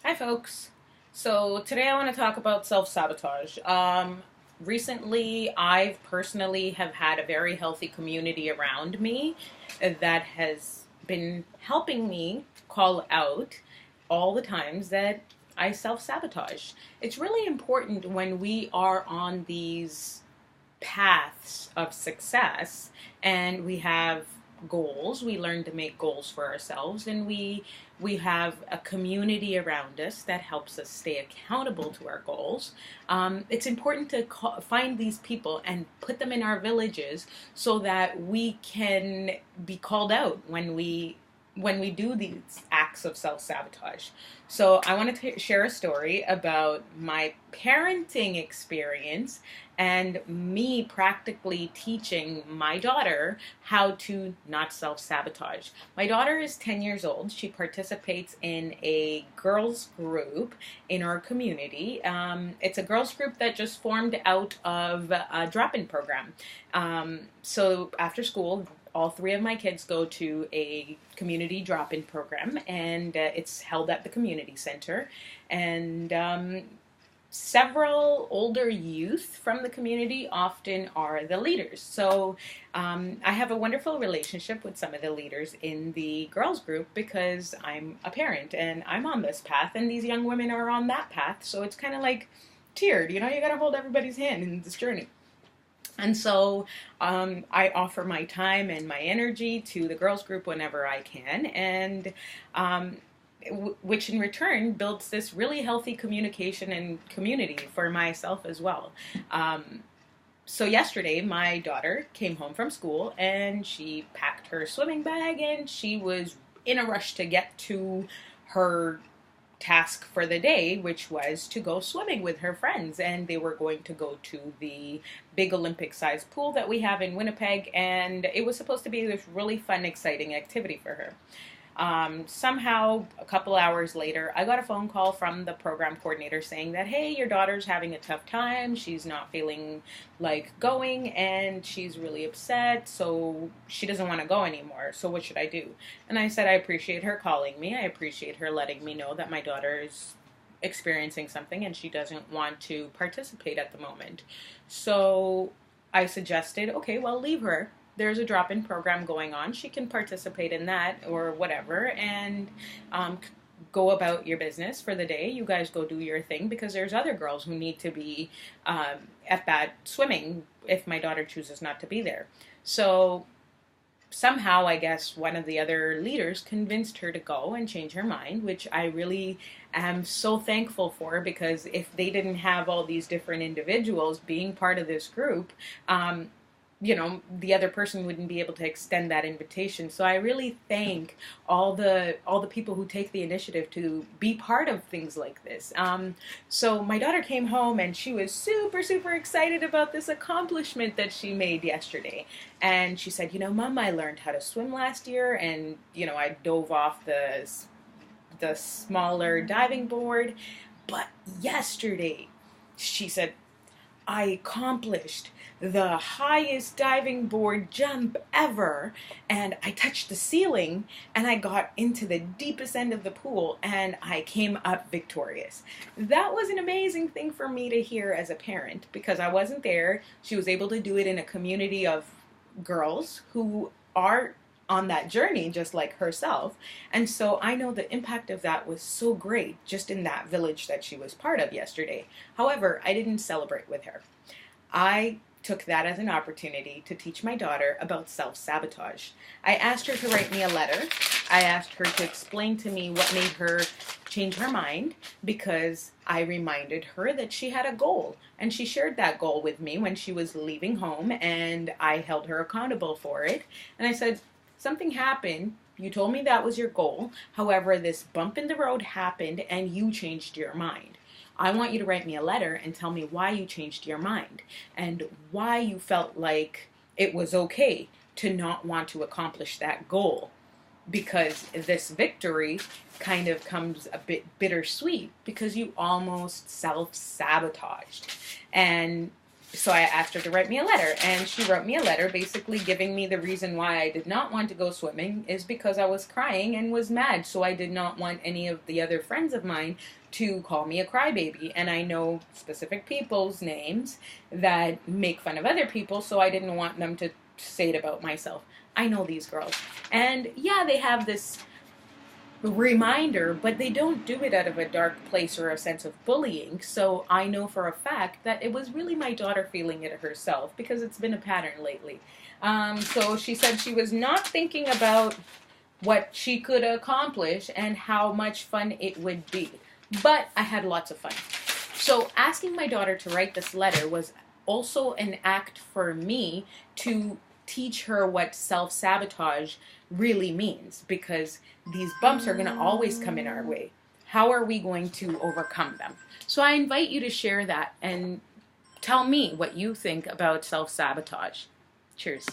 Hi, folks. So today I want to talk about self-sabotage. Recently, I've personally have had a very healthy community around me that has been helping me call out all the times that I self-sabotage. It's really important when we are on these paths of success and we have goals. We learn to make goals for ourselves, and we have a community around us that helps us stay accountable to our goals. It's important to find these people and put them in our villages so that we can be called out when we do these acts of self-sabotage. So I want to share a story about my parenting experience and me practically teaching my daughter how to not self-sabotage. My daughter is 10 years old. She participates in a girls group in our community. It's a girls group that just formed out of a drop-in program. So after school, all three of my kids go to a community drop-in program, and it's held at the community center. And several older youth from the community often are the leaders. So I have a wonderful relationship with some of the leaders in the girls group because I'm a parent and I'm on this path, and these young women are on that path. So it's kind of like tiered, you got to hold everybody's hand in this journey. And so I offer my time and my energy to the girls group whenever I can, and which in return builds this really healthy communication and community for myself as well. So yesterday, my daughter came home from school and she packed her swimming bag and she was in a rush to get to her task for the day, which was to go swimming with her friends. And they were going to go to the big Olympic-sized pool that we have in Winnipeg, and it was supposed to be this really fun, exciting activity for her. Somehow, a couple hours later, I got a phone call from the program coordinator saying that, hey, your daughter's having a tough time. She's not feeling like going, and she's really upset, so she doesn't want to go anymore. So what should I do? And I said, I appreciate her calling me. I appreciate her letting me know that my daughter is experiencing something and she doesn't want to participate at the moment. So I suggested, okay, well, leave her. There's a drop-in program going on. She can participate in that or whatever, and go about your business for the day. You guys go do your thing, because there's other girls who need to be at that swimming if my daughter chooses not to be there. So somehow, I guess, one of the other leaders convinced her to go and change her mind, which I really am so thankful for, because if they didn't have all these different individuals being part of this group, the other person wouldn't be able to extend that invitation. So I really thank all the people who take the initiative to be part of things like this. So my daughter came home and she was super, super excited about this accomplishment that she made yesterday. And she said, Mom, I learned how to swim last year, and I dove off the smaller diving board. But yesterday, she said, I accomplished the highest diving board jump ever, and I touched the ceiling and I got into the deepest end of the pool and I came up victorious. That was an amazing thing for me to hear as a parent, because I wasn't there. She was able to do it in a community of girls who are on that journey just like herself. And so I know the impact of that was so great just in that village that she was part of yesterday. However, I didn't celebrate with her. I took that as an opportunity to teach my daughter about self-sabotage. I asked her to write me a letter. I asked her to explain to me what made her change her mind, because I reminded her that she had a goal, and she shared that goal with me when she was leaving home, and I held her accountable for it. And I said, something happened. You told me that was your goal. However, this bump in the road happened and you changed your mind. I want you to write me a letter and tell me why you changed your mind and why you felt like it was okay to not want to accomplish that goal. Because this victory kind of comes a bit bittersweet, because you almost self-sabotaged. And So I asked her to write me a letter, and she wrote me a letter basically giving me the reason why I did not want to go swimming is because I was crying and was mad. So I did not want any of the other friends of mine to call me a crybaby. And I know specific people's names that make fun of other people, so I didn't want them to say it about myself. I know these girls. And yeah, they have this reminder, but they don't do it out of a dark place or a sense of bullying. So I know for a fact that it was really my daughter feeling it herself because it's been a pattern lately. So she said she was not thinking about what she could accomplish and how much fun it would be. But I had lots of fun. So asking my daughter to write this letter was also an act for me to teach her what self-sabotage really means, because these bumps are going to always come in our way. How are we going to overcome them? So I invite you to share that and tell me what you think about self-sabotage. Cheers.